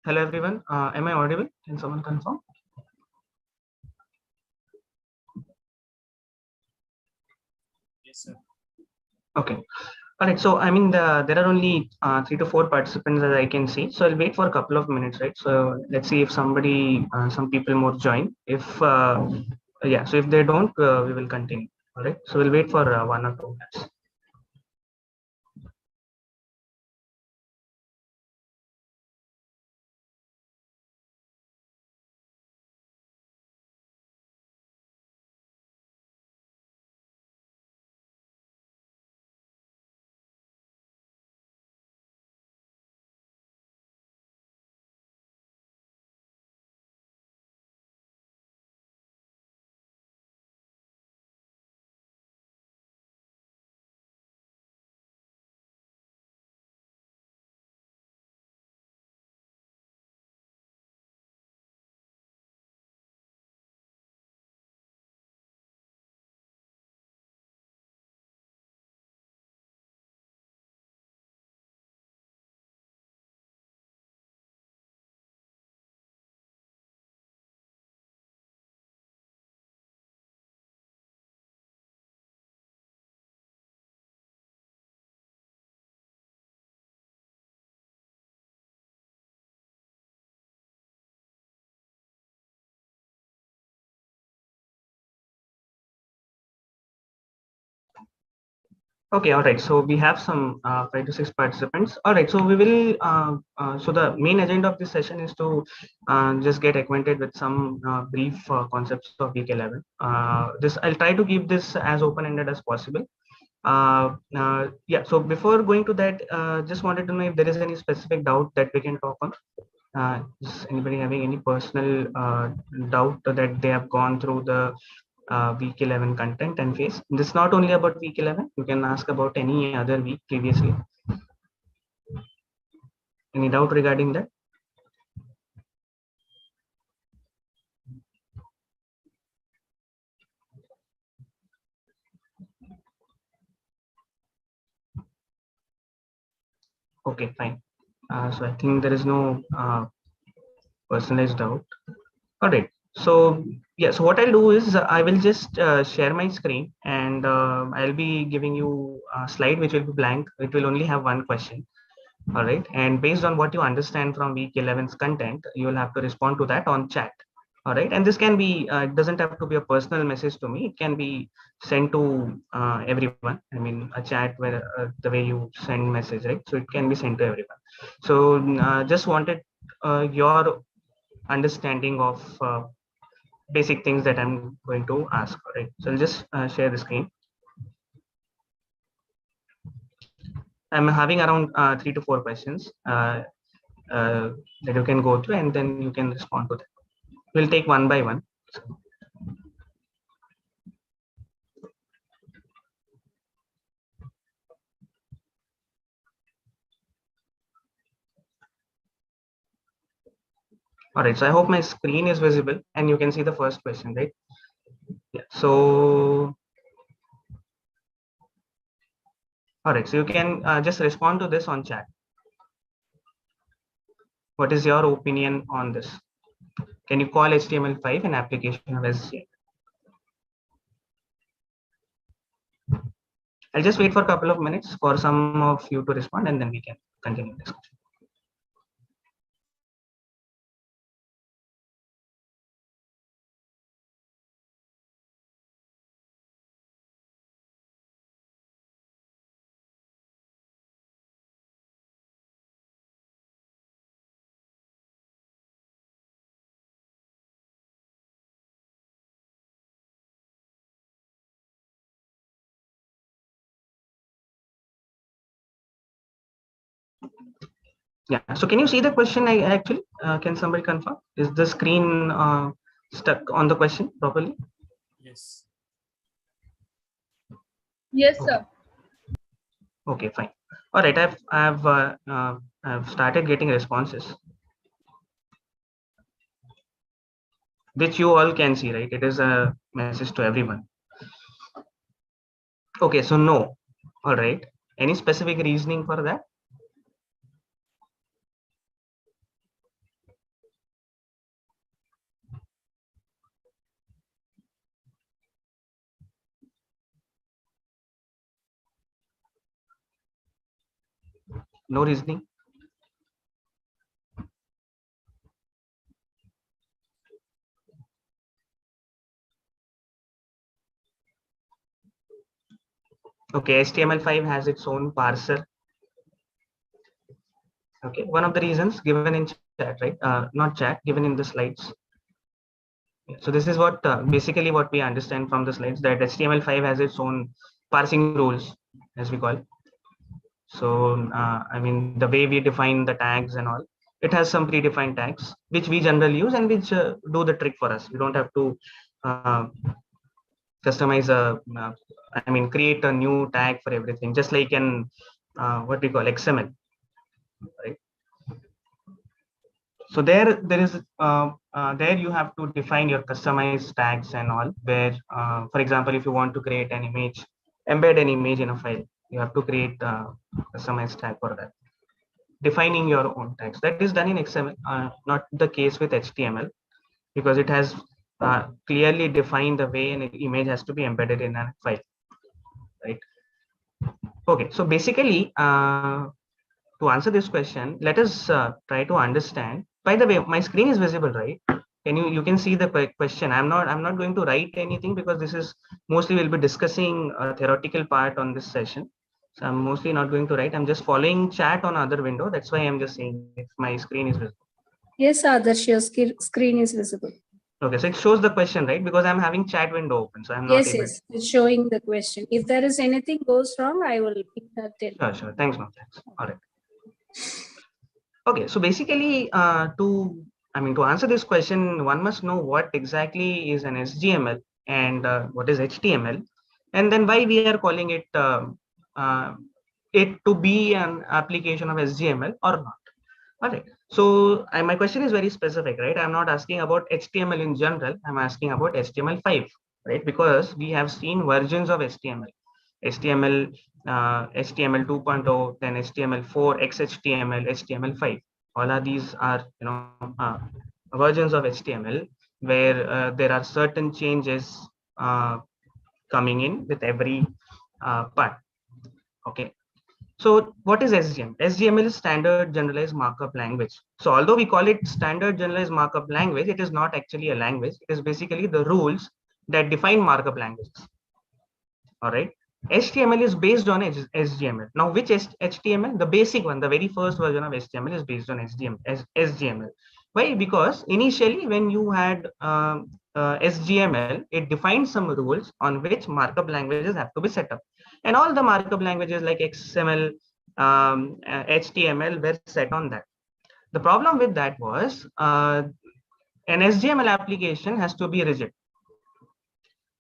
Hello everyone. Am I audible? Can someone confirm? Yes, sir. Okay. All right. So I mean, there are only 3 to 4 participants that I can see. So I'll wait for a couple of minutes, right? So let's see if some people more join. If yeah, so if they don't, we will continue. All right. So we'll wait for 1 or 2 minutes. Okay, all right. So we have some 5 to 6 participants. All right. So we will. So the main agenda of this session is to just get acquainted with some brief concepts of week 11. This I'll try to keep this as open-ended as possible. Yeah. So before going to that, just wanted to know if there is any specific doubt that we can talk on. Is anybody having any personal doubt that they have gone through the week 11 content and phase? This is not only about week 11. You can ask about any other week previously. Any doubt regarding that? Okay, fine. So I think there is no personalized doubt. All right. So yeah, so what I'll do is I will just share my screen, and I'll be giving you a slide which will be blank. It will only have one question. All right. And based on what you understand from week 11's content, you will have to respond to that on chat. All right. And this can be, it doesn't have to be a personal message to me. It can be sent to everyone. I mean, a chat where the way you send message, right? So it can be sent to everyone. So just wanted your understanding of basic things that I'm going to ask. All right. So I'll just share the screen. I'm having around 3 to 4 questions that you can go through, and then you can respond to them. We'll take one by one. All right, so I hope my screen is visible and you can see the first question, right? Yeah. So, all right, so you can just respond to this on chat. What is your opinion on this? Can you call HTML5 an application of SCL? I'll just wait for a couple of minutes for some of you to respond, and then we can continue discussion. Yeah, so can you see the question? I actually can somebody confirm? Is the screen stuck on the question properly? Yes. Yes, Okay. sir. Okay, fine. All right, I've started getting responses, which you all can see, right? It is a message to everyone. Okay, so no. All right. Any specific reasoning for that? No reasoning. Okay, HTML5 has its own parser. Okay, one of the reasons given in chat, right? Not chat, given in the slides. So this is what basically what we understand from the slides, that HTML5 has its own parsing rules, as we call. So I mean, the way we define the tags and all, it has some predefined tags which we generally use and which do the trick for us. We don't have to customize I mean, create a new tag for everything, just like in what we call XML, right? So there is there you have to define your customized tags and all, where for example, if you want to create an image, embed an image in a file, you have to create a customized tag for that, defining your own tags. That is done in XML, not the case with HTML, because it has clearly defined the way an image has to be embedded in a file, right? Okay, so basically to answer this question, let us try to understand. By the way, my screen is visible, right? Can you can see the question? I'm not going to write anything because this is mostly we'll be discussing a theoretical part on this session. So I'm mostly not going to write. I'm just following chat on other window. That's why I'm just saying if my screen is visible. Yes, Adarsh, your screen is visible. Okay, so it shows the question, right? Because I'm having chat window open, so I'm not Yes, able. yes, it's showing the question. If there is anything goes wrong, I will tell. Sure. Thanks, ma'am. Thanks. All right. Okay, so basically, to answer this question, one must know what exactly is an SGML and what is HTML, and then why we are calling it it to be an application of SGML or not. All right. So my question is very specific, right? I'm not asking about HTML in general. I'm asking about HTML5, right? Because we have seen versions of HTML. HTML, HTML 2.0, then HTML4, XHTML, HTML5. All of these are, versions of HTML where there are certain changes coming in with every part. Okay. So what is SGML? SGML is standard generalized markup language. So although we call it standard generalized markup language, it is not actually a language. It is basically the rules that define markup languages. All right. HTML is based on SGML. Now, which HTML? The basic one, the very first version of HTML is based on SGML. Why? Because initially, when you had SGML, it defined some rules on which markup languages have to be set up, and all the markup languages like XML, HTML were set on that. The problem with that was an SGML application has to be rigid,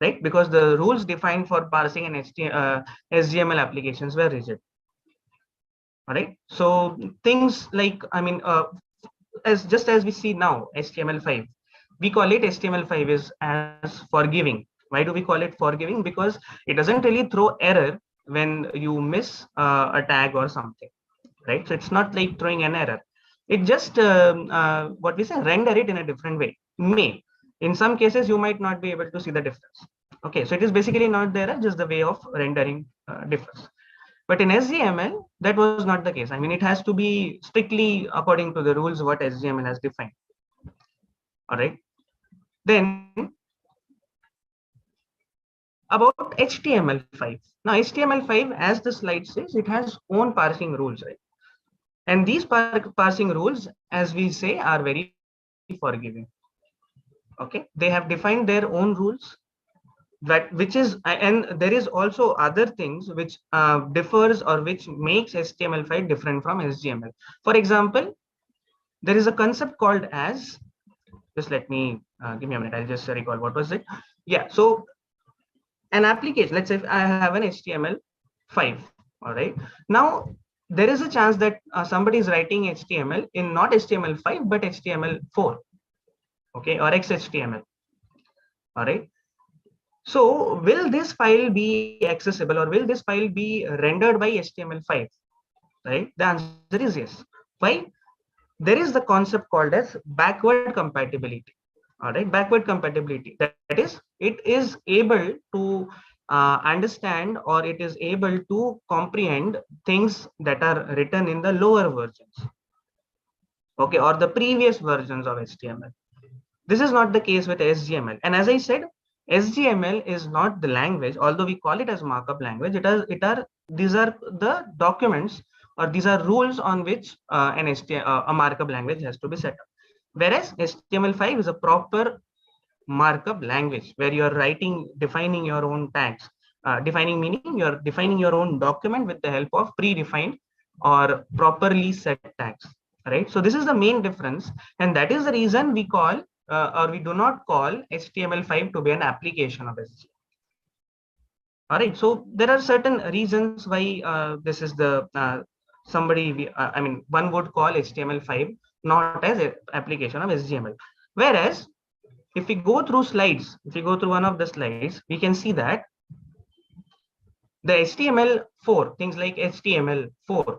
right? Because the rules defined for parsing an SGML applications were rigid. All right. So things like, I mean, as we see now, HTML5, we call it HTML5 is as forgiving. Why do we call it forgiving? Because it doesn't really throw error when you miss a tag or something, right? So it's not like throwing an error. It just what we say, render it in a different way. May in some cases you might not be able to see the difference. Okay, so it is basically not there, just the way of rendering differs. But in SGML, that was not the case. I mean, it has to be strictly according to the rules what SGML has defined. All right. Then about HTML5. Now, HTML5, as the slide says, it has own parsing rules, right? And these parsing rules, as we say, are very forgiving. Okay, they have defined their own rules, that which is, and there is also other things which differs or which makes HTML5 different from SGML. For example, there is a concept called as, just let me give me a minute, I'll just recall what was it. Yeah, so an application, let's say if I have an HTML5, all right. Now there is a chance that somebody is writing HTML in not HTML5 but HTML4, okay, or XHTML. All right. So will this file be accessible, or will this file be rendered by HTML5? Right? The answer is yes. Why? There is the concept called as backward compatibility. All right, backward compatibility. That is, it is able to understand, or it is able to comprehend things that are written in the lower versions, okay, or the previous versions of HTML. This is not the case with SGML. And as I said, SGML is not the language, although we call it as markup language. These are the documents, or these are rules on which a markup language has to be set up. Whereas HTML5 is a proper markup language where you are defining your own tags. Defining meaning you're defining your own document with the help of predefined or properly set tags, right? So this is the main difference, and that is the reason we call or we do not call HTML5 to be an application of SGML. All right, so there are certain reasons why this is the I mean, one would call HTML5 not as an application of SGML. Whereas if we go through slides, if we go through one of the slides, we can see that the HTML4, things like HTML4,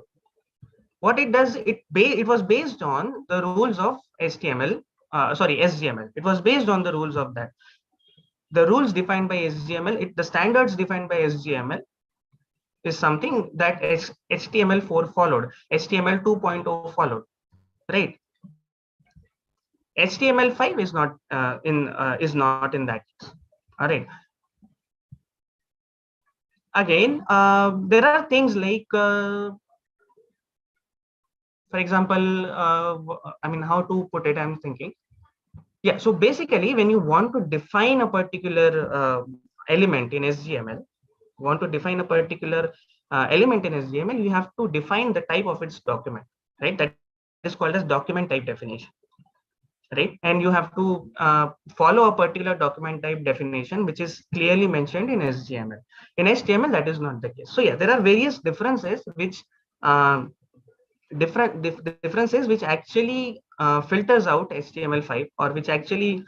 what it does, it was based on the rules of SGML. It was based on the rules of that. The rules defined by SGML, the standards defined by SGML is something that HTML4 followed, HTML 2.0 followed, right? HTML5 is not in that case. All right. Again, there are things like, for example, I mean, how to put it? I'm thinking. Yeah. So basically, when you want to define a particular element in SGML, want to define a particular element in SGML, you have to define the type of its document, right? That is called as document type definition, right? And you have to follow a particular document type definition, which is clearly mentioned in SGML. In HTML, that is not the case. So yeah, there are various differences which differences which actually filters out HTML5, or which actually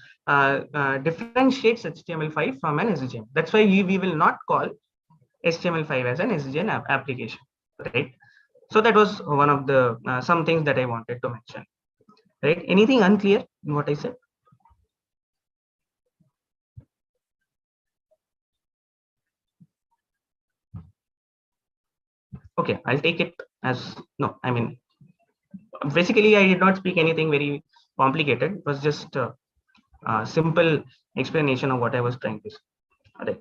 differentiates HTML5 from an SGML. That's why we will not call HTML5 as an SGML application, right? So that was one of the some things that I wanted to mention, right? Anything unclear in what I said? Okay, I'll take it as no. I mean, basically, I did not speak anything very complicated. It was just a simple explanation of what I was trying to say. All right.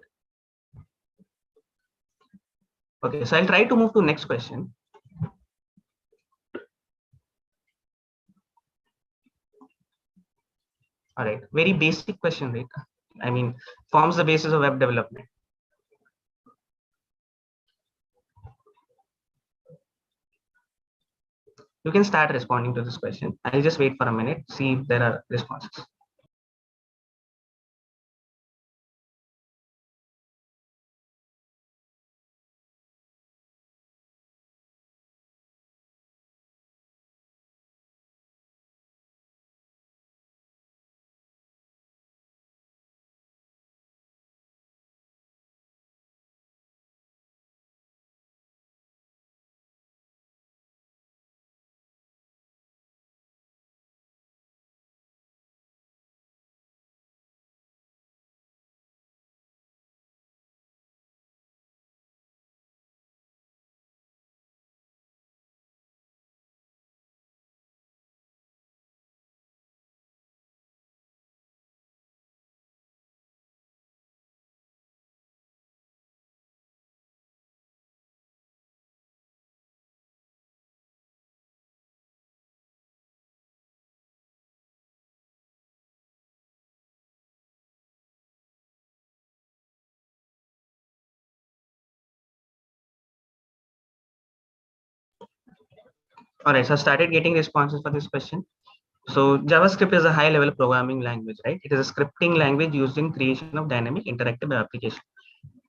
Okay, so I'll try to move to next question. All right, very basic question, right? I mean, forms the basis of web development. You can start responding to this question. I'll just wait for a minute, see if there are responses. All right, so I started getting responses for this question. So JavaScript is a high-level programming language, right? It is a scripting language used in creation of dynamic interactive application.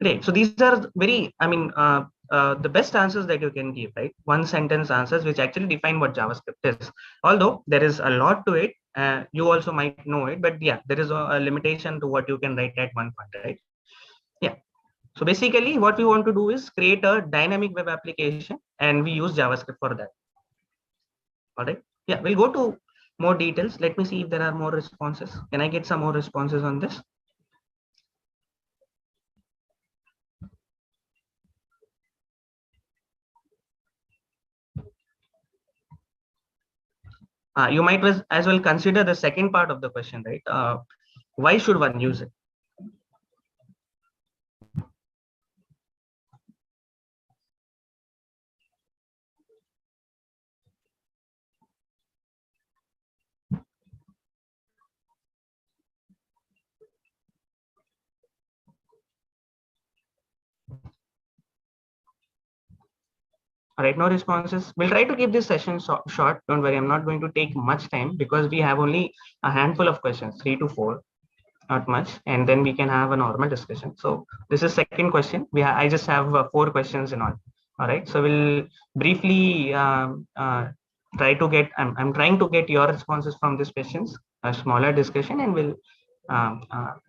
Great. So these are very, I mean, the best answers that you can give, right? One sentence answers which actually define what JavaScript is. Although there is a lot to it, you also might know it, but yeah, there is a limitation to what you can write at one point, right? Yeah. So basically, what we want to do is create a dynamic web application, and we use JavaScript for that. All right. Yeah, we'll go to more details. Let me see if there are more responses. Can I get some more responses on this? You might as well consider the second part of the question, right? Why should one use it? All right, no responses. We'll try to keep this session short. Don't worry, I'm not going to take much time because we have only a handful of questions, 3 to 4, not much, and then we can have a normal discussion. So this is second question. I just have 4 questions in all. All right, so we'll briefly try to get. I'm trying to get your responses from these questions, a smaller discussion, and we'll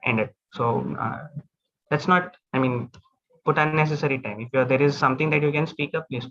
end it. So that's not. I mean, put unnecessary time. If there is something that you can speak up, please.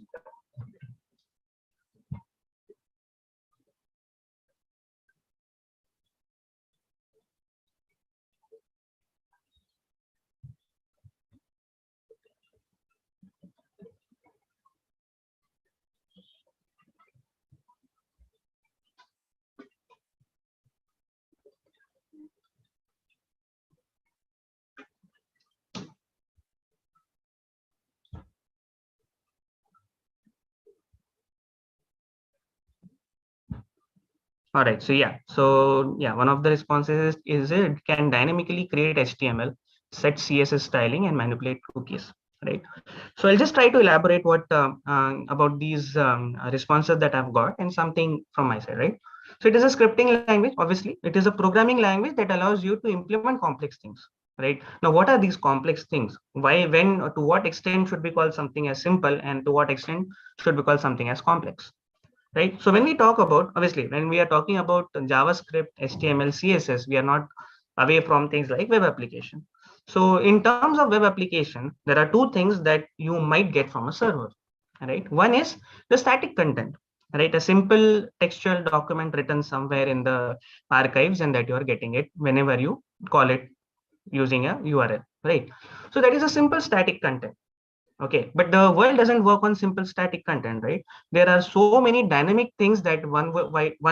All right. So one of the responses is it can dynamically create HTML, set CSS styling, and manipulate cookies. Right. So I'll just try to elaborate what about these responses that I've got and something from my side. Right. So it is a scripting language. Obviously, it is a programming language that allows you to implement complex things. Right. Now, what are these complex things? Why, when, or to what extent should we call something as simple, and to what extent should we call something as complex? Right? So when we talk about, obviously, when we are talking about JavaScript, HTML, CSS, we are not away from things like web application. So in terms of web application, there are two things that you might get from a server, right? One is the static content, right? A simple textual document written somewhere in the archives, and that you are getting it whenever you call it using a URL, right? So that is a simple static content. Okay, but the world doesn't work on simple static content, right? There are so many dynamic things that one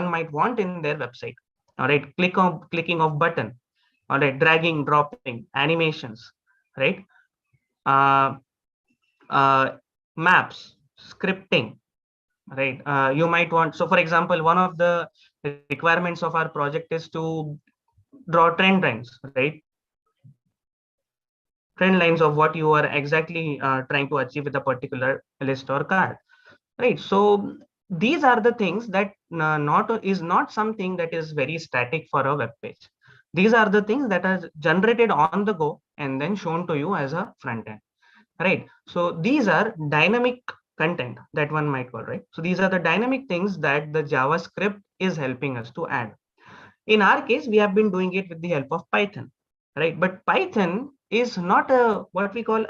might want in their website. All right, clicking of button. All right, dragging, dropping, animations, right? Uh, uh, Maps, scripting, right? You might want. So, for example, one of the requirements of our project is to draw trend lines, right? Trend lines of what you are exactly trying to achieve with a particular list or card. Right. So these are the things that not something that is very static for a web page. These are the things that are generated on the go and then shown to you as a front end. Right. So these are dynamic content that one might call, right? So these are the dynamic things that the JavaScript is helping us to add. In our case, we have been doing it with the help of Python, right? But Python is not a what we call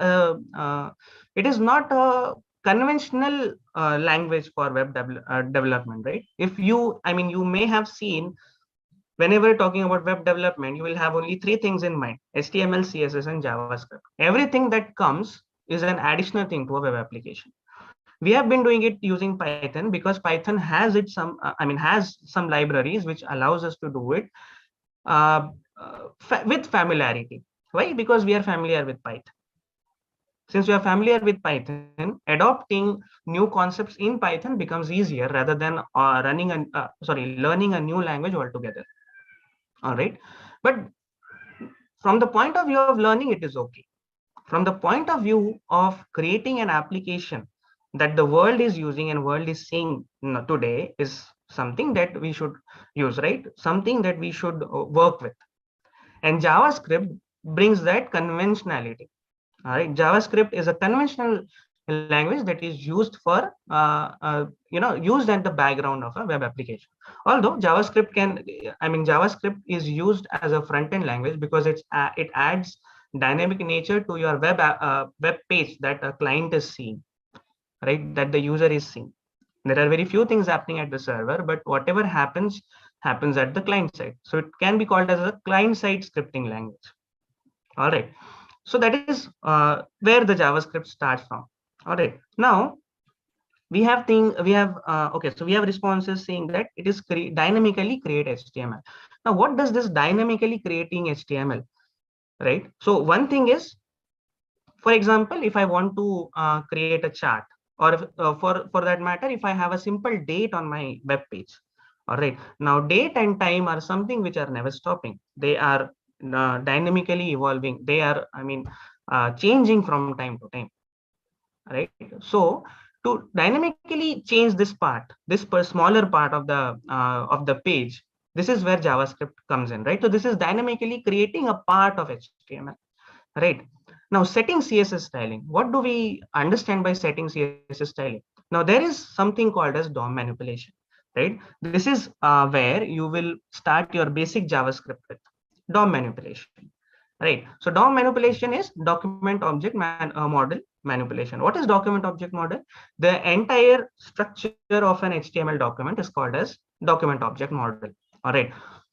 it is not a conventional language for web development, right? You may have seen whenever talking about web development, you will have only three things in mind: HTML, CSS, and JavaScript. Everything that comes is an additional thing to a web application. We have been doing it using Python because Python has has some libraries which allows us to do it uh, with familiarity. Why? Because we are familiar with Python. Since we are familiar with Python, adopting new concepts in Python becomes easier rather than learning a new language altogether. All right, but from the point of view of learning, it is okay. From the point of view of creating an application that the world is using and world is seeing today is something that we should use, right? Something that we should work with. And JavaScript brings that conventionality. All right, JavaScript is a conventional language that is used for used at the background of a web application. Although JavaScript is used as a front end language because it adds dynamic nature to your web page that a client is seeing, right? That the user is seeing. There are very few things happening at the server, but whatever happens at the client side. So it can be called as a client side scripting language. All right. So that is where the JavaScript starts from. All right. Now, we have okay, so we have responses saying that it is dynamically create HTML. Now what does this dynamically creating HTML, right? So one thing is, for example, if I want to create a chart, or if, for that matter, if I have a simple date on my web page, all right, now date and time are something which are never stopping. They are dynamically evolving. They are, I mean, changing from time to time, right? So to dynamically change this part, this smaller part of the page, this is where JavaScript comes in, right? So this is dynamically creating a part of HTML, right? Now, setting CSS styling. What do we understand by setting CSS styling? Now, there is something called as DOM manipulation, right? This is where you will start your basic JavaScript with DOM manipulation, right? So DOM manipulation is document object model manipulation. What is document object model? The entire structure of an HTML document is called as document object model. All right.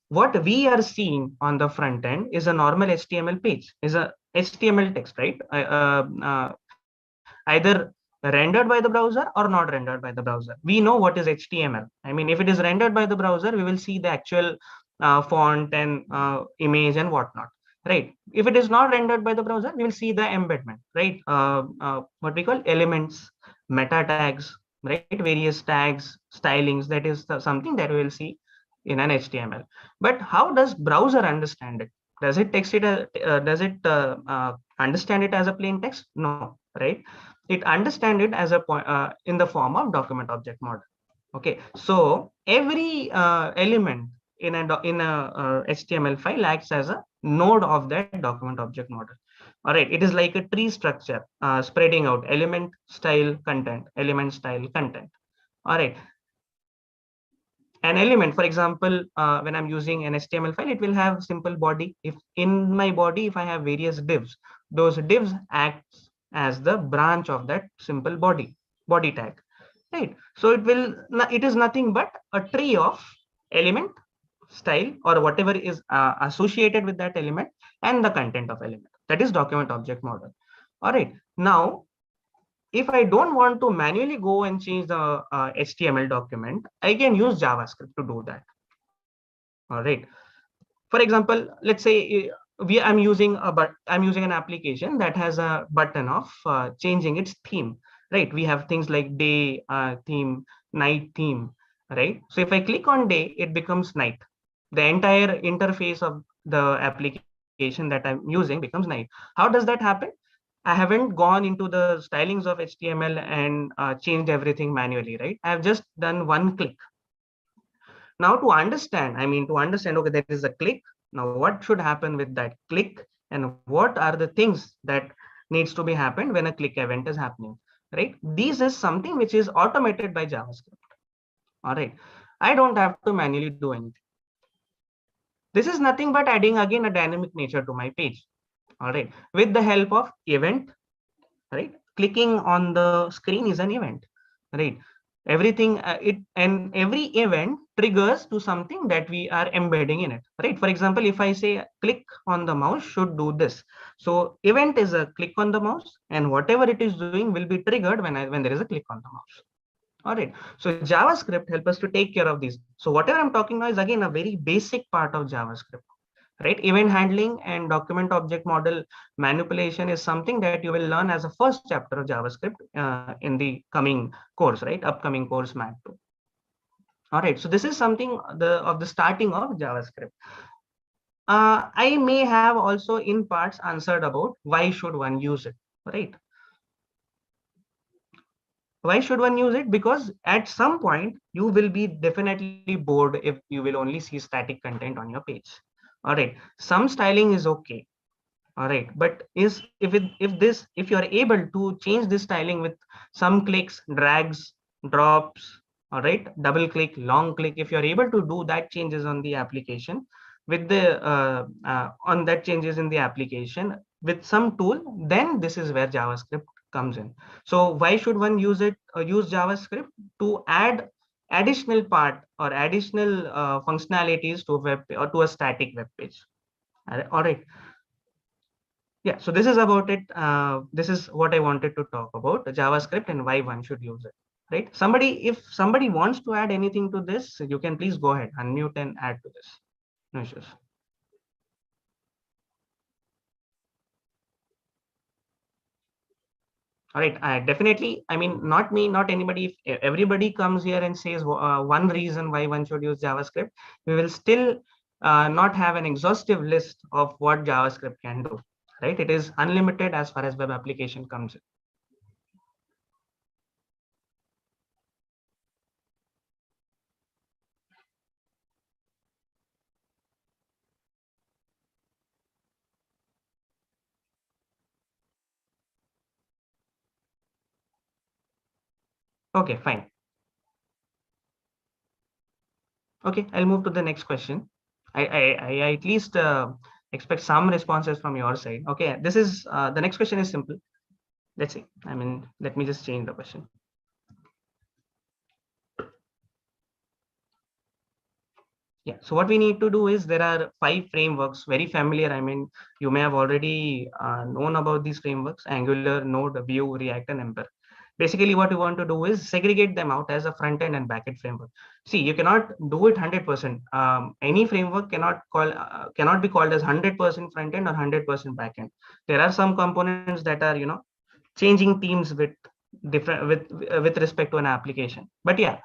What we are seeing on the front end is a normal HTML page, is a HTML text, right? Either rendered by the browser or not rendered by the browser. We know what is HTML. I mean, if it is rendered by the browser, we will see the actual font and image and whatnot, right? If it is not rendered by the browser, we will see the embedment, right? What we call elements, meta tags, right? Various tags, stylings. That is something that we will see in an HTML. But how does browser understand it? Does it text it? Does it understand it as a plain text? No, right? It understand it as a in the form of document object model. Okay, so every element in a HTML file acts as a node of that document object model. All right, it is like a tree structure, spreading out element, style, content, element, style, content. All right, an element, for example, when I'm using an HTML file, it will have simple body. If in my body, if I have various divs, those divs acts as the branch of that simple body tag, right? So it is nothing but a tree of element, style, or whatever is associated with that element, and the content of element. That is document object model. All right, now if I don't want to manually go and change the HTML document, I can use JavaScript to do that. All right. For example, let's say I'm using I'm using an application that has a button of changing its theme. Right. We have things like day theme, night theme. Right. So if I click on day, it becomes night. The entire interface of the application that I'm using becomes night. How does that happen? I haven't gone into the stylings of HTML and changed everything manually, right? I've just done one click. Now to understand, okay, there is a click. Now what should happen with that click, and what are the things that needs to be happened when a click event is happening, right? This is something which is automated by JavaScript. All right. I don't have to manually do anything. This is nothing but adding again a dynamic nature to my page. All right. With the help of event, right? Clicking on the screen is an event, right? Everything every event triggers to something that we are embedding in it, right? For example, if I say click on the mouse should do this, so event is a click on the mouse, and whatever it is doing will be triggered when there is a click on the mouse. All right, so JavaScript help us to take care of these. So whatever I'm talking now is again a very basic part of JavaScript, right? Event handling and document object model manipulation is something that you will learn as a first chapter of JavaScript in the coming course, right? Upcoming course Mat 2. All right, so this is something of the starting of JavaScript. I may have also in parts answered about why should one use it, right? Why should one use it? Because at some point you will be definitely bored if you will only see static content on your page. All right, some styling is okay. All right, but if you are able to change this styling with some clicks, drags, drops, all right, double click, long click, if you are able to do that changes on the application with the on that changes in the application with some tool, then this is where JavaScript comes in. So why should one use it? Use JavaScript to add additional part or additional functionalities to web or to a static web page. All right. Yeah, so this is about it. This is what I wanted to talk about, the JavaScript and why one should use it. right? If somebody wants to add anything to this, you can please go ahead, unmute and add to this. No issues. All right, definitely. I mean, not me, not anybody. If everybody comes here and says one reason why one should use JavaScript, we will still not have an exhaustive list of what JavaScript can do, right? It is unlimited as far as web application comes in. Okay, fine. Okay, I'll move to the next question. I at least expect some responses from your side. Okay, this is the next question is simple. Let's see. I mean, let me just change the question. Yeah, so what we need to do is there are 5 frameworks, very familiar. I mean, you may have already known about these frameworks: Angular, Node, Vue, React, and Ember. Basically, what we want to do is segregate them out as a front end and back end framework. See, you cannot do it 100%. Any framework cannot be called as 100% front end or 100% back end. There are some components that are, changing themes with different with respect to an application. But yeah,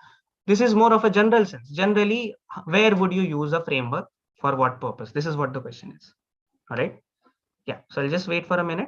this is more of a general sense. Generally, where would you use a framework for what purpose? This is what the question is. All right. Yeah. So I'll just wait for a minute.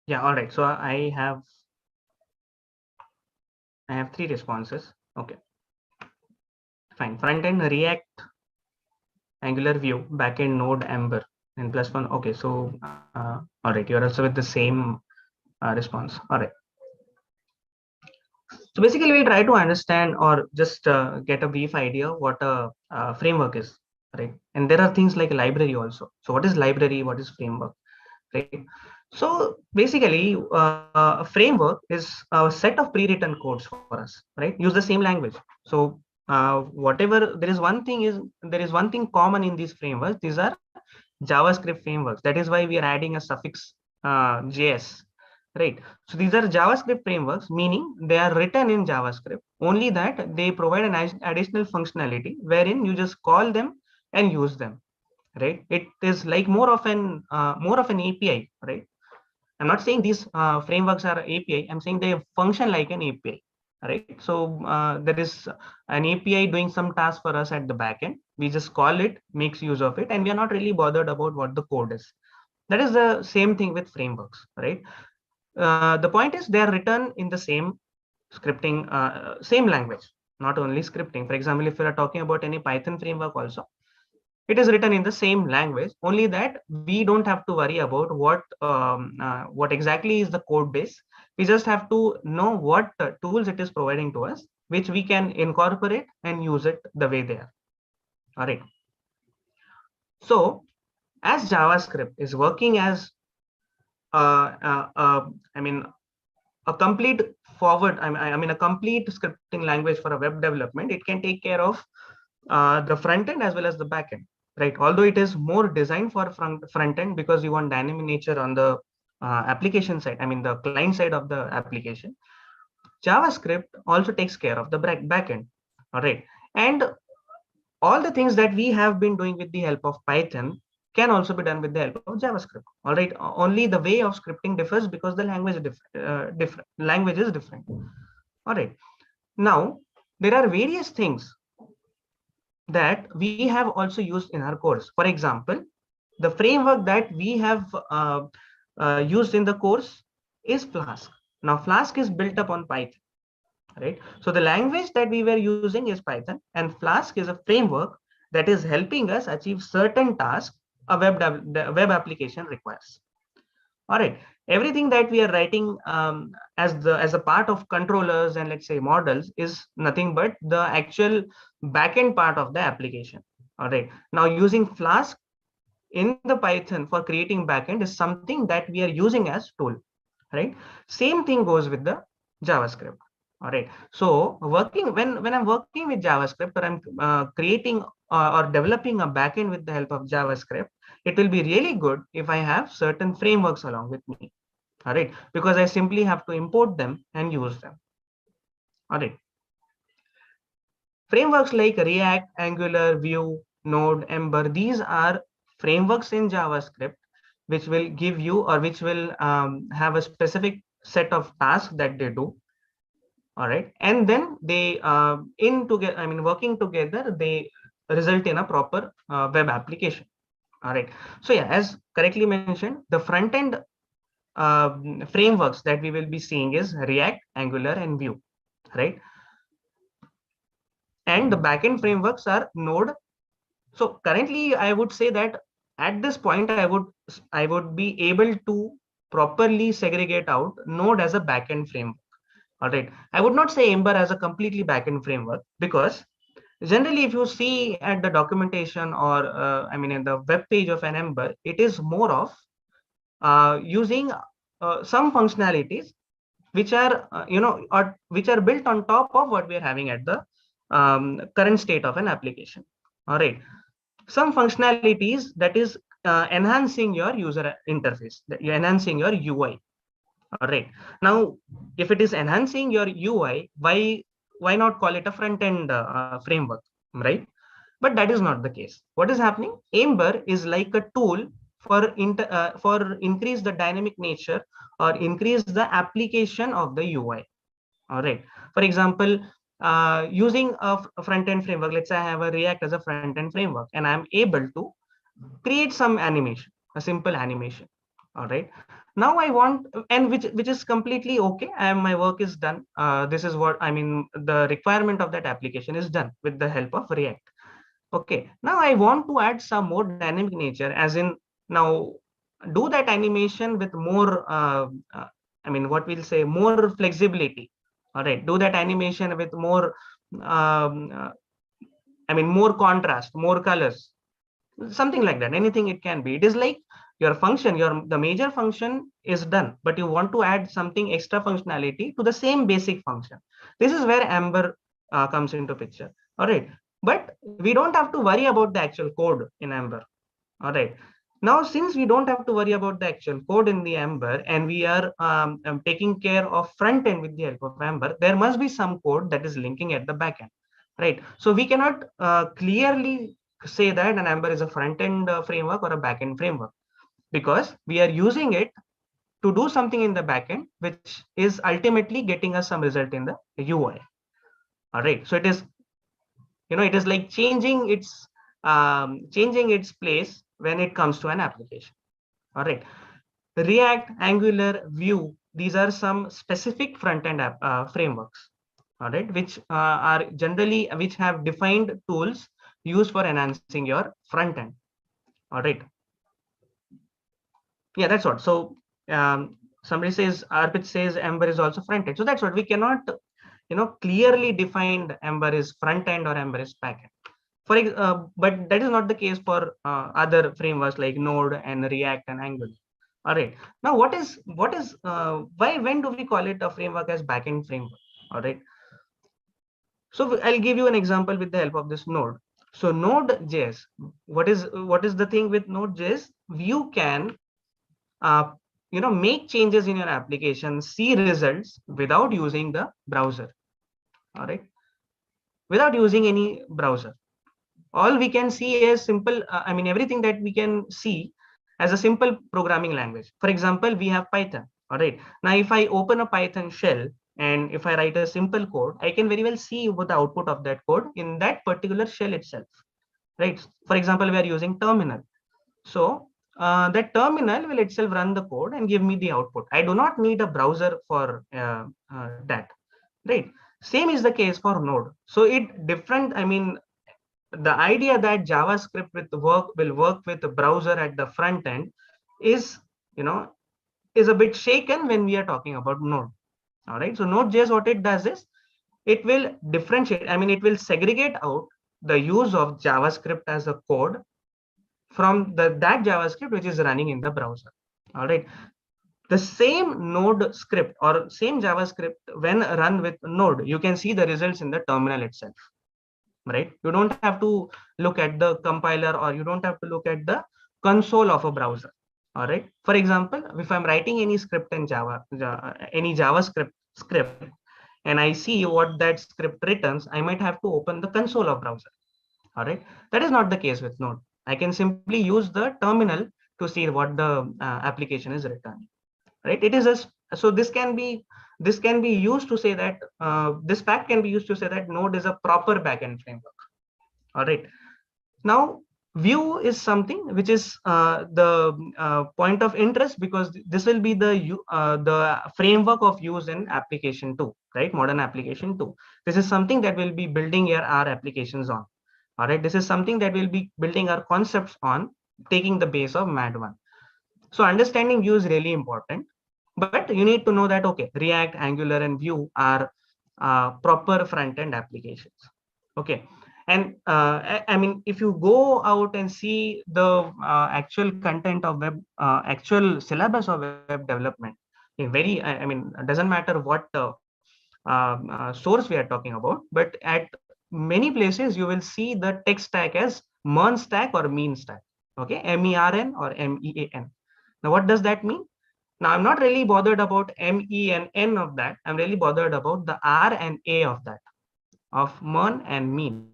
Yeah, all right. So I have three responses. Okay, fine. Front end React, Angular Vue, backend Node Ember, and plus one. Okay, so all right, you're also with the same response. All right. So basically, we try to understand or just get a brief idea what a framework is, right? And there are things like library also. So what is library? What is framework, right? So basically, a framework is a set of pre-written codes for us, right? Use the same language. So whatever there is one thing common in these frameworks. These are JavaScript frameworks. That is why we are adding a suffix JS, right? So these are JavaScript frameworks, meaning they are written in JavaScript. Only that they provide an additional functionality wherein you just call them and use them, right? It is like more of an API, right? I'm not saying these frameworks are API. I'm saying they function like an API, right? So there is an API doing some task for us at the backend. We just call it, makes use of it, and we are not really bothered about what the code is. That is the same thing with frameworks, right? The point is they are written in the same scripting, same language, not only scripting. For example, if we are talking about any Python framework also, it is written in the same language, only that we don't have to worry about what exactly is the code base. We just have to know what tools it is providing to us, which we can incorporate and use it the way they are. All right. So as JavaScript is working as I mean a complete a complete scripting language for a web development, it can take care of the front end as well as the back end, right? Although it is more designed for front end because you want dynamic nature on the application side, the client side of the application. JavaScript also takes care of the back end. All right. And all the things that we have been doing with the help of Python can also be done with the help of JavaScript. All right. Only the way of scripting differs because the language is different. Language is different. All right. Now there are various things that we have also used in our course. For example, the framework that we have used in the course is Flask. Now, Flask is built upon Python, right? So the language that we were using is Python, and Flask is a framework that is helping us achieve certain tasks a web application requires. All right, everything that we are writing as a part of controllers and let's say models is nothing but the actual backend part of the application. All right, now using Flask in the Python for creating backend is something that we are using as tool, right? Same thing goes with the JavaScript. All right, so working when I'm working with JavaScript, or I'm creating or developing a backend with the help of JavaScript, it will be really good if I have certain frameworks along with me. All right, because I simply have to import them and use them. All right, frameworks like React, Angular, Vue, Node, Ember, these are frameworks in JavaScript which will give you or which will have a specific set of tasks that they do. All right, and then they in together, working together, they result in a proper web application. All right, so yeah, as correctly mentioned, the front end frameworks that we will be seeing is React, Angular, and Vue, right? And the backend frameworks are Node. So currently, I would say that at this point, I would be able to properly segregate out Node as a backend framework. All right, I would not say Ember as a completely backend framework, because generally, if you see at the documentation or in the web page of an Ember, it is more of using some functionalities which are or which are built on top of what we are having at the current state of an application. All right, some functionalities that is enhancing your user interface, that you're enhancing your UI. All right, now if it is enhancing your UI, why not call it a front end framework, right? But that is not the case. What is happening? Ember is like a tool for increase the dynamic nature or increase the application of the UI. All right, for example, using a front end framework, let's say I have a React as a front end framework and I'm able to create some animation, a simple animation. All right. Now I want, and which is completely okay. And my work is done. This is what I mean. The requirement of that application is done with the help of React. Okay. Now I want to add some more dynamic nature, as in now do that animation with more. I mean, what we'll say, more flexibility. All right. Do that animation with more. Um, uh, I mean, more contrast, more colors, something like that. Anything it can be. It is like your function, the major function is done, but you want to add something extra functionality to the same basic function. This is where Ember comes into picture. All right, but we don't have to worry about the actual code in Ember. All right, now since we don't have to worry about the actual code in the Ember, and we are taking care of front end with the help of Ember, there must be some code that is linking at the back end, right? So we cannot clearly say that an Ember is a front end framework or a back end framework, because we are using it to do something in the back end, which is ultimately getting us some result in the UI. All right, so it is, it is like changing its place when it comes to an application. All right, React, Angular, Vue, these are some specific front end frameworks, all right, which are generally, which have defined tools used for enhancing your front end. All right, yeah, that's what. So somebody says, Arpit says Ember is also front end, so that's what. We cannot clearly defined Ember is front end or Ember is back end. But that is not the case for other frameworks like Node and React and Angular. All right. Now, why, when do we call it a framework as backend framework? All right. So I'll give you an example with the help of this Node. So Node.js, what is the thing with Node.js? You can make changes in your application, see results without using the browser. All right. Without using any browser, all we can see is simple, I mean, everything that we can see as a simple programming language. For example, we have Python. All right, now if I open a Python shell and if I write a simple code, I can very well see what the output of that code in that particular shell itself, right? For example, we are using terminal. So that terminal will itself run the code and give me the output. I do not need a browser for that, right? Same is the case for Node. So it different, I mean, the idea that JavaScript will work with the browser at the front end is, is a bit shaken when we are talking about Node. All right. So Node.js, what it does is it will differentiate. I mean, it will segregate out the use of JavaScript as a code from that JavaScript which is running in the browser. All right. The same Node script or same JavaScript, when run with Node, you can see the results in the terminal itself, right? You don't have to look at the compiler, or you don't have to look at the console of a browser. All right, for example, if I'm writing any script in any JavaScript script, and I see what that script returns, I might have to open the console of browser. All right, that is not the case with Node. I can simply use the terminal to see what the application is returning, right? It is a, so this can be used to say that this fact can be used to say that Node is a proper backend framework. All right, now Vue is something which is the point of interest, because this will be the framework of use in application 2, right? Modern application 2. This is something that will be building our applications on. All right, this is something that will be building our concepts on, taking the base of MAD1. So understanding Vue is really important, but you need to know that, okay, React, Angular, and Vue are proper front-end applications. Okay, and I mean, if you go out and see the actual content of actual syllabus of web development, I mean, it doesn't matter what source we are talking about, but at many places you will see the tech stack as MERN stack or mean stack. Okay, MERN or MEAN. Now, what does that mean? Now, I'm not really bothered about ME and N of that. I'm really bothered about the R and A of that, of MERN and mean.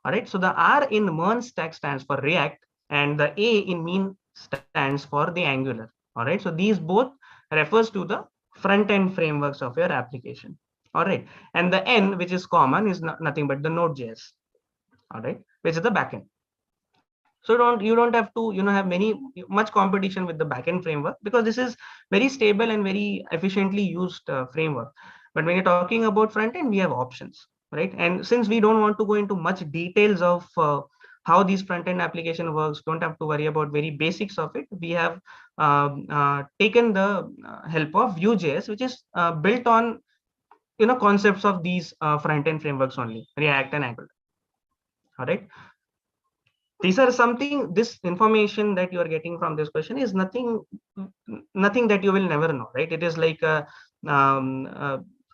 All right. So the R in MERN stack stands for React, and the A in mean stands for the Angular. All right. So these both refers to the front end frameworks of your application. All right. And the N, which is common, is nothing but the Node.js. All right, which is the backend. So you don't have to have much competition with the backend framework, because this is very stable and very efficiently used framework. But when you're talking about front end, we have options, right? And since we don't want to go into much details of how these front end application works, don't have to worry about very basics of it. We have taken the help of Vue.js, which is built on concepts of these front end frameworks only, React and Angular. All right, these are something, this information that you are getting from this question is nothing that you will never know, right? It is like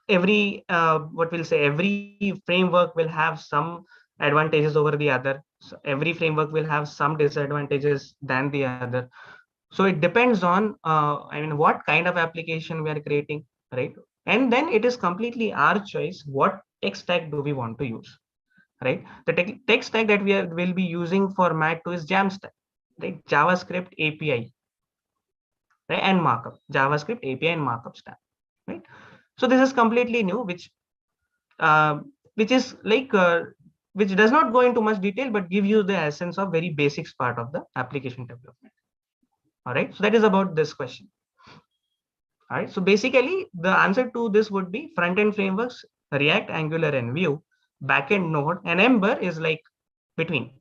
every what we'll say, every framework will have some advantages over the other. So every framework will have some disadvantages than the other. So it depends on what kind of application we are creating, right? And then it is completely our choice what tech stack do we want to use, right? The tech stack that will be using for Mac 2 is Jamstack, right? JavaScript API, right? And markup, JavaScript API and markup stack, right? So this is completely new, which is like which does not go into much detail, but give you the essence of very basics part of the application development. All right, so that is about this question. All right, so basically the answer to this would be front end frameworks, React, Angular, and Vue. Backend Node and Ember is like between.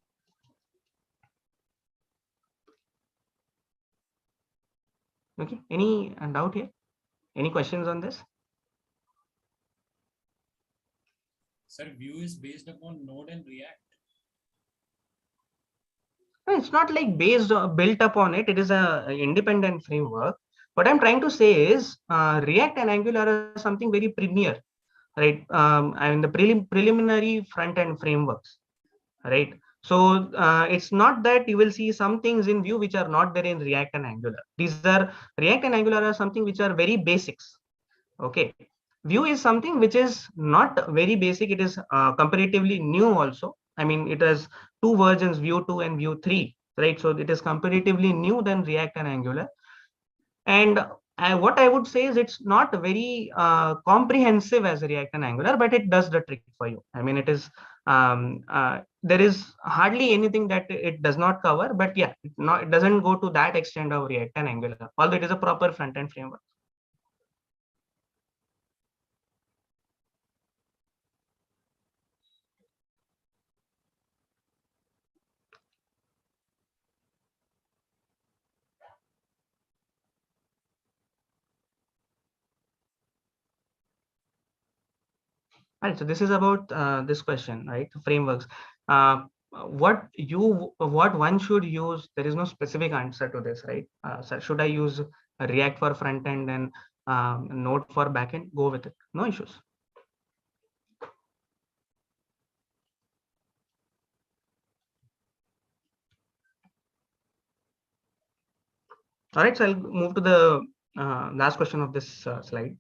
Okay, any doubt here? Any questions on this? Sir, Vue is based upon Node and React. No, it's not like based or built upon it. It is a independent framework. What I'm trying to say is React and Angular are something very premier, right? I mean the preliminary front end frameworks, right? So it's not that you will see some things in Vue which are not there in React and Angular. These are React and Angular are something which are very basics. Okay, Vue is something which is not very basic. It is comparatively new also. I mean, it has two versions, Vue 2 and Vue 3, right? So it is comparatively new than React and Angular. And what I would say is it's not very comprehensive as React and Angular, but it does the trick for you. I mean, it is there is hardly anything that it does not cover, but yeah, it doesn't go to that extent of React and Angular, although it is a proper front end framework. Right, so this is about this question, right? Frameworks. What one should use? There is no specific answer to this, right? So should I use React for front end and Node for backend? Go with it, no issues. All right, so I'll move to the last question of this slide.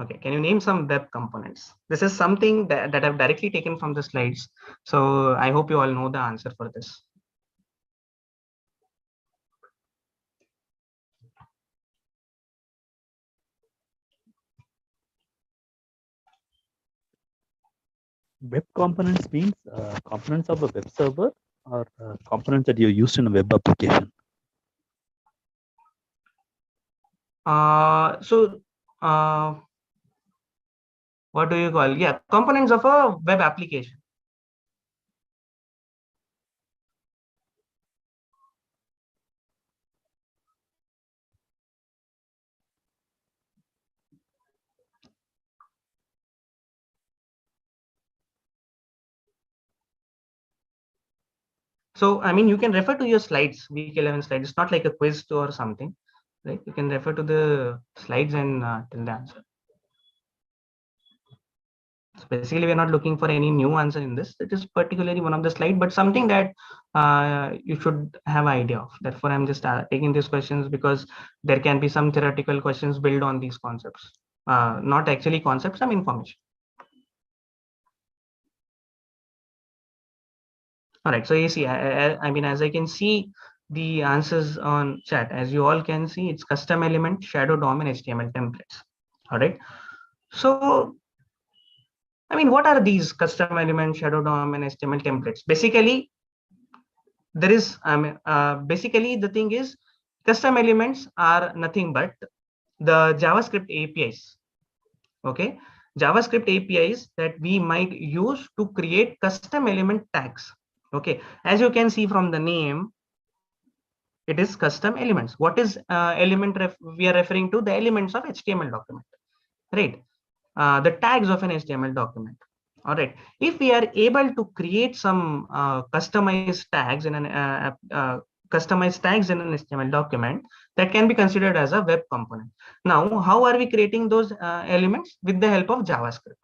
Okay, can you name some web components? This is something that I've directly taken from the slides. So I hope you all know the answer for this. Web components means components of a web server or components that you used in a web application. What do you call? Yeah, components of a web application. So, I mean, you can refer to your slides, week 11 slides. It's not like a quiz or something, right? You can refer to the slides and tell the answer. So basically, we're not looking for any new answer in this. It is particularly one of the slide, but something that you should have idea of. Therefore, I'm just taking these questions because there can be some theoretical questions built on these concepts. Not actually concepts, some information. All right, so you see, I mean, as I can see the answers on chat, as you all can see, it's custom element, shadow DOM, and HTML templates. All right, so I mean, what are these custom element, shadow DOM, and HTML templates? Basically, there is, basically the thing is, custom elements are nothing but the JavaScript APIs. Okay, JavaScript APIs that we might use to create custom element tags. Okay, as you can see from the name, it is custom elements. What is element we are referring to? The elements of HTML document, right? The tags of an HTML document. All right, if we are able to create some customized tags in an HTML document, that can be considered as a web component. Now, how are we creating those elements? With the help of JavaScript.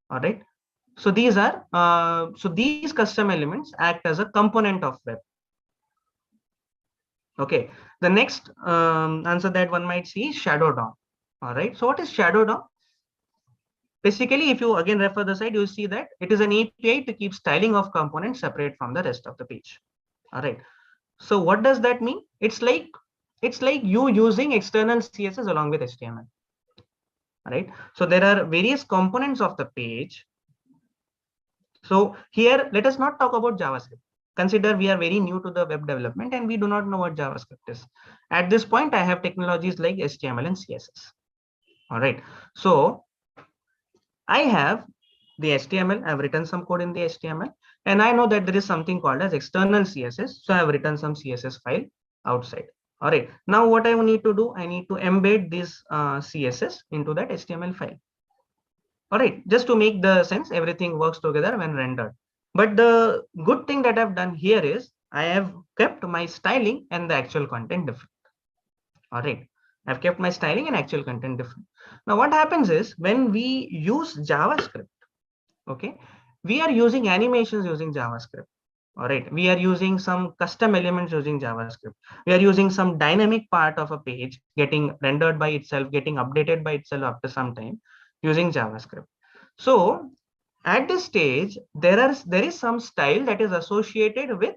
All right, so these are these custom elements act as a component of web. Okay, the next answer that one might see is shadow DOM. All right, so what is shadow DOM? Basically, if you again refer the site, you see that it is an API to keep styling of components separate from the rest of the page. All right, so what does that mean? It's like you using external CSS along with HTML. All right, so there are various components of the page. So here, let us not talk about JavaScript. Consider we are very new to the web development and we do not know what JavaScript is. At this point, I have technologies like HTML and CSS. All right, so I have the HTML. I've written some code in the HTML, and I know that there is something called as external CSS. So I've written some CSS file outside. All right, now what I need to do, I need to embed this CSS into that HTML file. All right, just to make the sense, everything works together when rendered. But the good thing that I've done here is I have kept my styling and the actual content different. All right, I've kept my styling and actual content different. Now what happens is when we use JavaScript, okay, we are using animations using JavaScript. All right, we are using some custom elements using JavaScript. We are using some dynamic part of a page getting rendered by itself, getting updated by itself after some time using JavaScript. So at this stage, there is some style that is associated with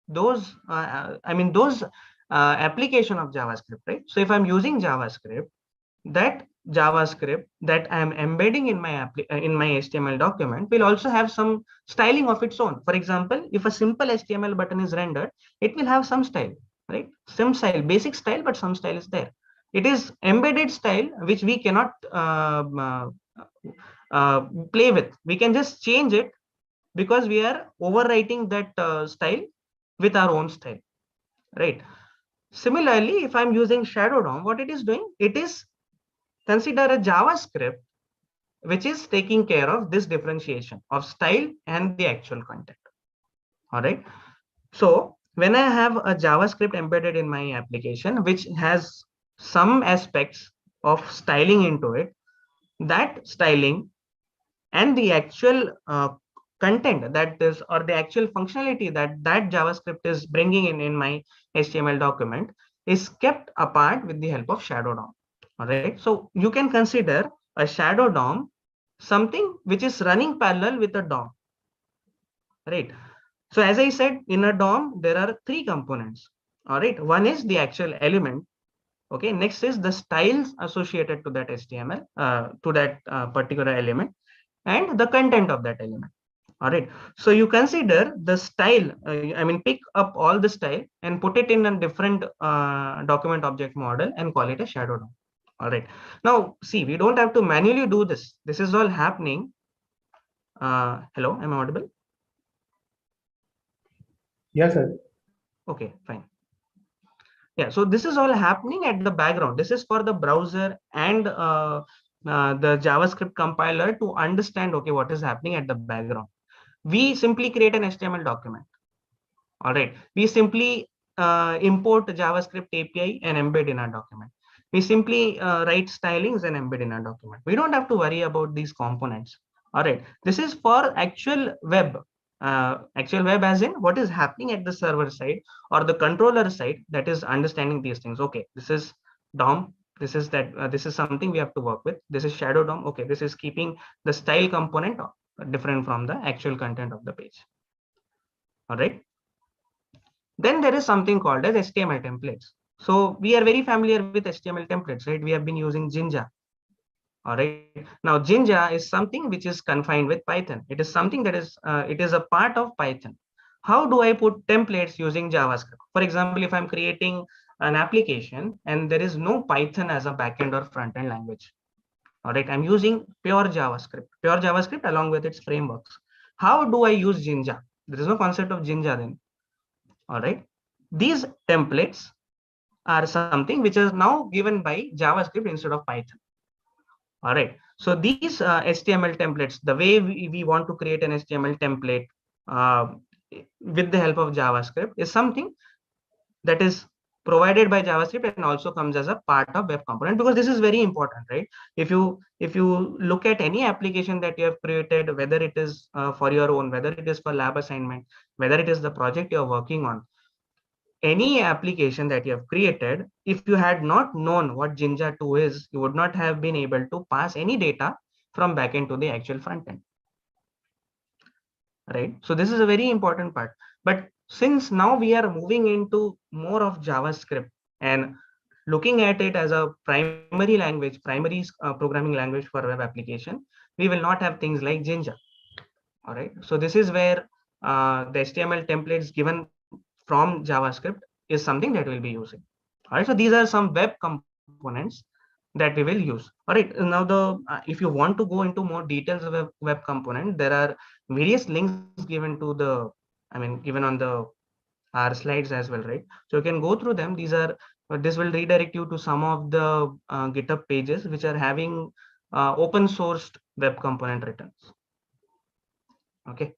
those application of JavaScript, right? So if I'm using JavaScript that I am embedding in my HTML document will also have some styling of its own. For example, if a simple HTML button is rendered, it will have some style, right? Some style, basic style, but some style is there. It is embedded style which we cannot play with. We can just change it because we are overwriting that style with our own style, right? Similarly, if I'm using shadow DOM, what it is doing, it is consider a JavaScript which is taking care of this differentiation of style and the actual content. All right, so when I have a JavaScript embedded in my application which has some aspects of styling into it, that styling and the actual content that is, or the actual functionality that JavaScript is bringing in my HTML document is kept apart with the help of shadow DOM. All right, so you can consider a shadow DOM something which is running parallel with a DOM, right? So as I said, in a DOM there are three components. All right, one is the actual element. Okay, next is the styles associated to that HTML, to that particular element, and the content of that element. All right, so you consider the style, pick up all the style and put it in a different document object model and call it a shadow DOM. All right, now see, we don't have to manually do this. This is all happening. Hello, am I audible? Yes, sir. Okay, fine. Yeah, so this is all happening at the background. This is for the browser and the JavaScript compiler to understand, okay, what is happening at the background. We simply create an HTML document. All right, we simply import the JavaScript API and embed in our document. We simply write stylings and embed in our document. We don't have to worry about these components. All right, this is for actual web. Actual web as in what is happening at the server side or the controller side that is understanding these things. Okay, this is DOM. This is that. This is something we have to work with. This is shadow DOM. Okay, this is keeping the style component different from the actual content of the page. All right. Then there is something called as HTML templates. So we are very familiar with HTML templates, right? We have been using Jinja. All right. Now, Jinja is something which is confined with Python. It is something that is, it is a part of Python. How do I put templates using JavaScript? For example, if I'm creating an application and there is no Python as a backend or front end language. All right. I'm using pure JavaScript along with its frameworks. How do I use Jinja? There is no concept of Jinja then. All right. These templates are something which is now given by JavaScript instead of Python. All right. So these HTML templates, the way we want to create an HTML template uh, with the help of JavaScript is something that is provided by JavaScript and also comes as a part of web component, because this is very important, right? If you look at any application that you have created, whether it is for your own, whether it is for lab assignment, whether it is the project you're working on, any application that you have created, if you had not known what Jinja 2 is, you would not have been able to pass any data from backend to the actual front end. Right? So this is a very important part. But since now we are moving into more of JavaScript and looking at it as a primary language, primary programming language for web application, we will not have things like Jinja. All right. So this is where the HTML templates given from JavaScript is something that we'll be using. All right. So these are some web components that we will use. All right. Now if you want to go into more details of a web component, there are various links given to the, given on the our slides as well, right? So you can go through them. This will redirect you to some of the GitHub pages which are having open sourced web component returns. Okay.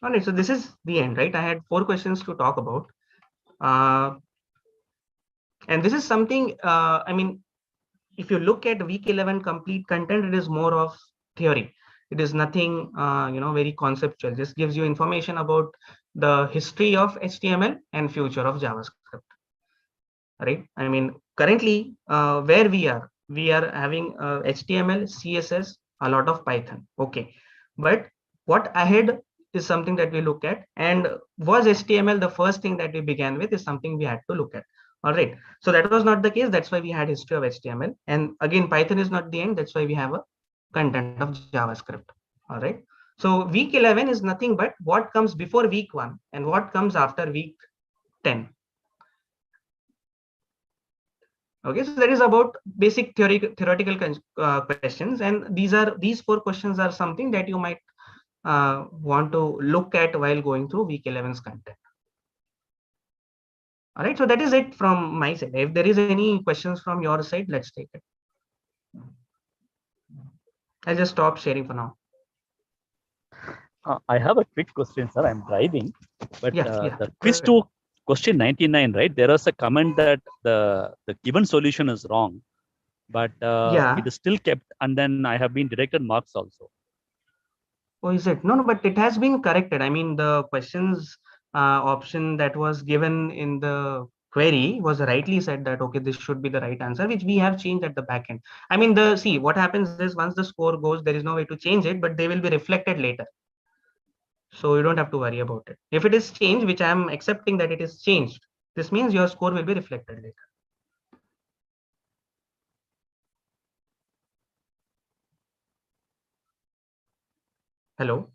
All right, so this is the end, right? I had 4 questions to talk about. And this is something, if you look at week 11 complete content, it is more of theory. It is nothing, very conceptual. Just gives you information about the history of HTML and future of JavaScript, right? Currently, where we are having HTML, CSS, a lot of Python. Okay, but what ahead is something that we look at, and was HTML the first thing that we began with is something we had to look at. All right, so that was not the case. That's why we had history of HTML, and again, Python is not the end. That's why we have a content of JavaScript. All right, so week 11 is nothing but what comes before week 1 and what comes after week 10. Okay, so that is about basic theoretical questions, and these 4 questions are something that you might want to look at while going through week 11's content. All right, so that is it from my side. If there is any questions from your side, let's take it. I'll just stop sharing for now. I have a quick question, sir. I'm driving, but the quiz Correct. 2 question 99, right? There was a comment that the given solution is wrong, but it is still kept, and then I have been directed marks also. Oh, is it? No, but it has been corrected. I mean, the questions option that was given in the query was rightly said that, okay, this should be the right answer, which we have changed at the back end. I mean, see, what happens is once the score goes, there is no way to change it, but they will be reflected later. So you don't have to worry about it. If it is changed, which I am accepting that it is changed, this means your score will be reflected later. Hello.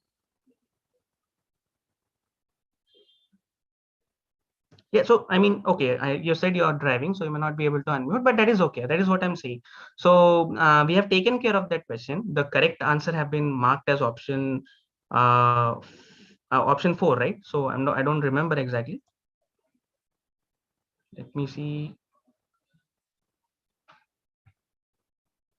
Yeah, so okay, you said you're driving, so you may not be able to unmute, but that is okay. That is what I'm saying. So we have taken care of that question. The correct answer have been marked as option 4, right? So I don't remember exactly. Let me see.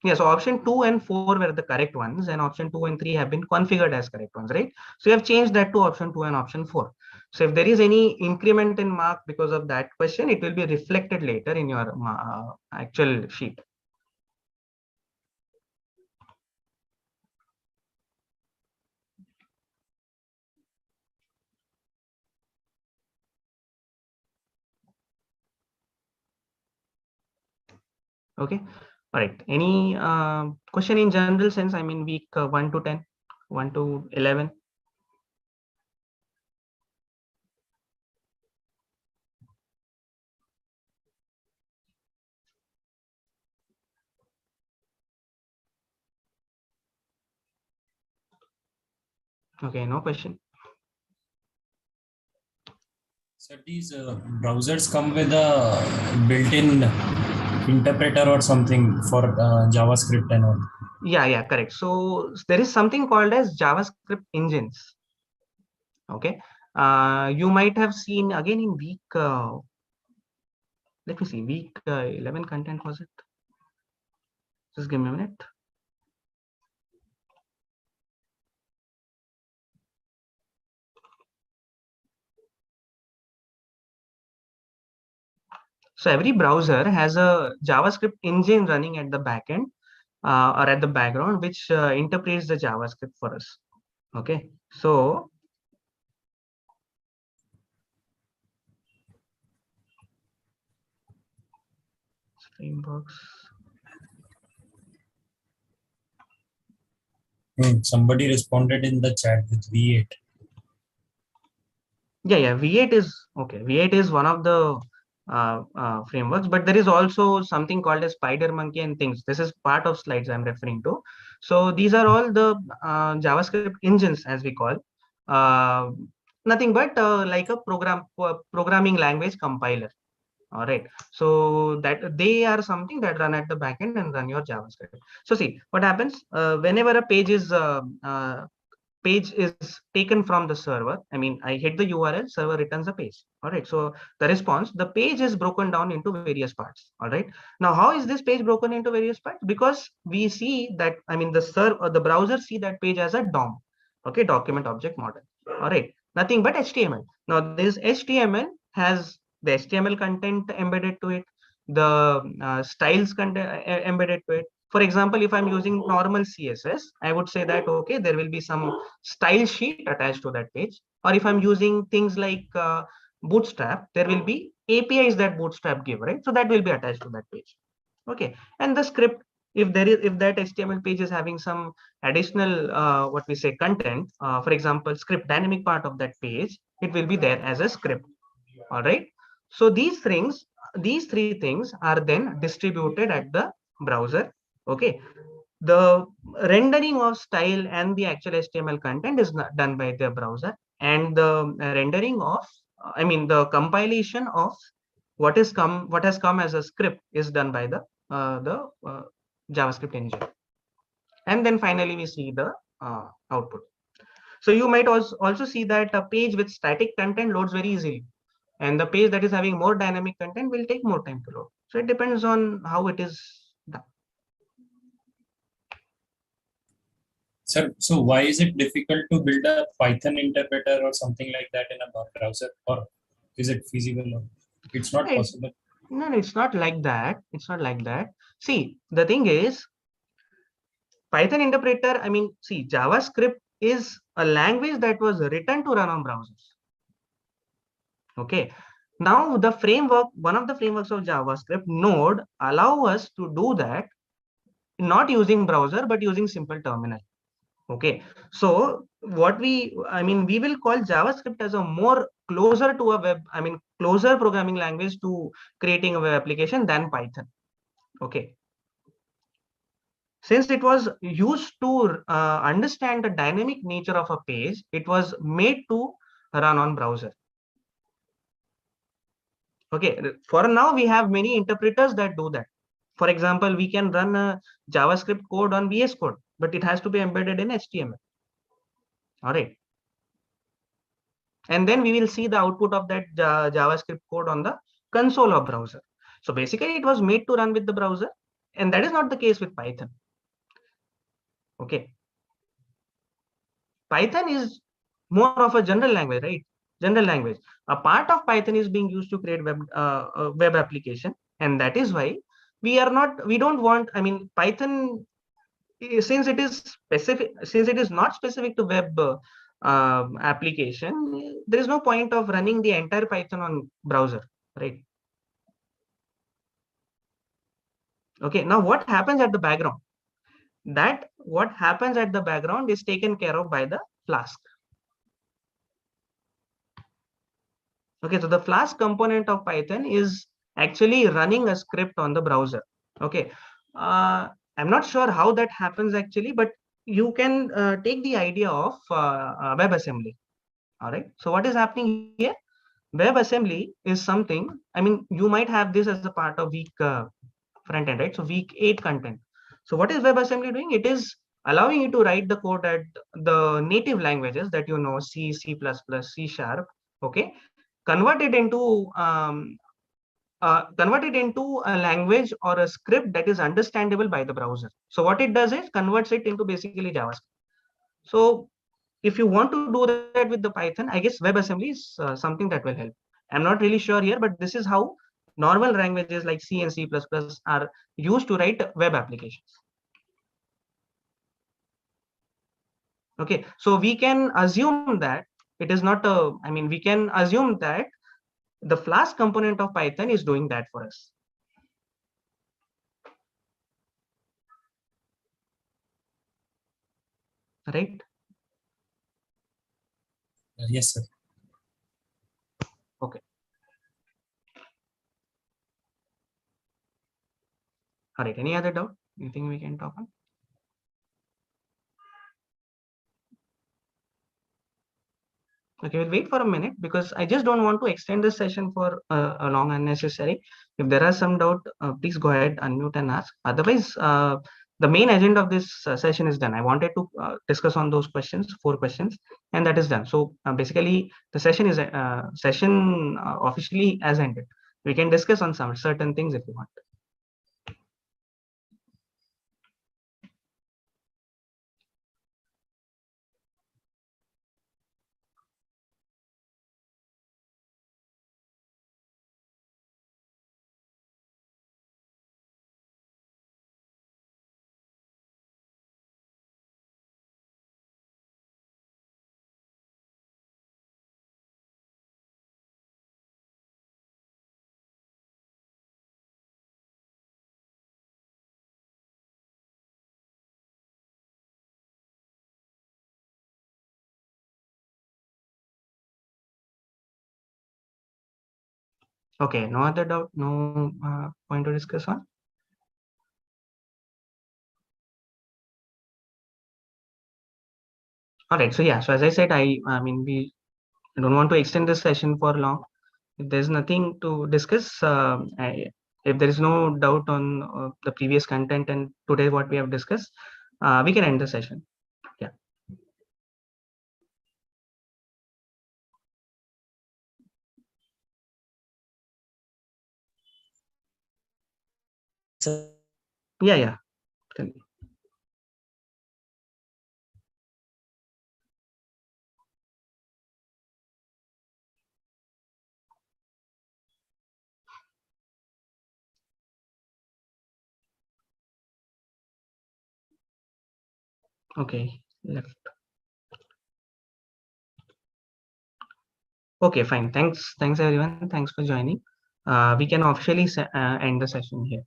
Yeah, so option 2 and 4 were the correct ones, and option 2 and 3 have been configured as correct ones, right? So you have changed that to option 2 and option 4. So if there is any increment in mark because of that question, it will be reflected later in your actual sheet. Okay. All right. Any question in general sense? I mean, week 1 to 10. 1 to 11. Okay, no question. So these browsers come with a built-in interpreter or something for JavaScript and all. Yeah, correct. So there is something called as JavaScript engines. Okay, you might have seen again in week. Let me see, week 11 content was it? Just give me a minute. So every browser has a JavaScript engine running at the backend or at the background, which interprets the JavaScript for us. Okay, so frameworks. Somebody responded in the chat with V8. Yeah, V8 is okay. V8 is one of the frameworks, but there is also something called as Spider Monkey and things. This is part of slides I'm referring to. So these are all the JavaScript engines, as we call. Uh, Nothing but like a programming language compiler. All right, so that they are something that run at the backend and run your JavaScript. So see what happens whenever a page is taken from the server. I mean, I hit the URL, server returns a page. All right, so the response, the page is broken down into various parts. All right, now how is this page broken into various parts? Because we see that, I mean, the browser see that page as a DOM. Okay, document object model. All right, nothing but HTML. Now this HTML has the HTML content embedded to it, the styles content embedded to it. For example, if I'm using normal CSS, I would say that, okay, there will be some style sheet attached to that page. Or if I'm using things like Bootstrap, there will be APIs that Bootstrap give, right? So that will be attached to that page. Okay, and the script, if that HTML page is having some additional what we say content, for example, script dynamic part of that page, it will be there as a script. All right, so these three things are then distributed at the browser. Okay, the rendering of style and the actual HTML content is not done by the browser, and the rendering of, I mean, the compilation of what has come as a script is done by the JavaScript engine, and then finally we see the output. So you might also see that a page with static content loads very easily, and the page that is having more dynamic content will take more time to load. So it depends on how it is done. Sir, so why is it difficult to build a Python interpreter or something like that in a browser? Or is it feasible? Or it's not possible? No, it's not like that. It's not like that. See, the thing is, Python interpreter, I mean, see, JavaScript is a language that was written to run on browsers. Okay. Now the framework, one of the frameworks of JavaScript, Node, allow us to do that not using browser, but using simple terminal. Okay, so we will call JavaScript as a more closer to a web, I mean, closer programming language to creating a web application than Python. Okay, since it was used to understand the dynamic nature of a page, it was made to run on browser. Okay, for now we have many interpreters that do that. For example, we can run a JavaScript code on VS Code, but it has to be embedded in HTML. All right, and then we will see the output of that JavaScript code on the console of browser. So basically it was made to run with the browser, and that is not the case with Python. Okay, Python is more of a general language, right? General language. A part of Python is being used to create web application, and that is why we don't want, I mean, Python, since it is specific, since it is not specific to web application, there is no point of running the entire Python on browser, right? Okay, now what happens at the background? that what happens at the background is taken care of by the Flask. Okay, so the Flask component of Python is actually running a script on the browser. Okay, I'm not sure how that happens actually, but you can take the idea of WebAssembly. All right, so what is happening here? WebAssembly is something, I mean, you might have this as a part of week front end, right? So week 8 content. So what is WebAssembly doing? It is allowing you to write the code at the native languages that you know, C, C++, C Sharp, okay? Convert it into a language or a script that is understandable by the browser. So what it does is converts it into basically JavaScript. So if you want to do that with the Python, I guess WebAssembly is something that will help. I'm not really sure here, but this is how normal languages like C and C++ are used to write web applications. Okay, so we can assume that it is not a, I mean, we can assume that the Flask component of Python is doing that for us. Right? Yes, sir. Okay. All right, any other doubt? Anything we can talk on? Okay, we'll wait for a minute because I just don't want to extend this session for a long unnecessary. If there are some doubt, please go ahead, unmute and ask. Otherwise, the main agenda of this session is done. I wanted to discuss on those questions, 4 questions, and that is done. So basically, the session is officially as ended. We can discuss on some certain things if you want. Okay, no other doubt, no point to discuss on. All right, so yeah, so as I said, I mean, we don't want to extend this session for long. If there's nothing to discuss, if there is no doubt on the previous content and today what we have discussed, we can end the session. Yeah. Yeah, yeah. Tell me. Okay, left. Okay, fine. Thanks everyone. Thanks for joining. We can officially end the session here.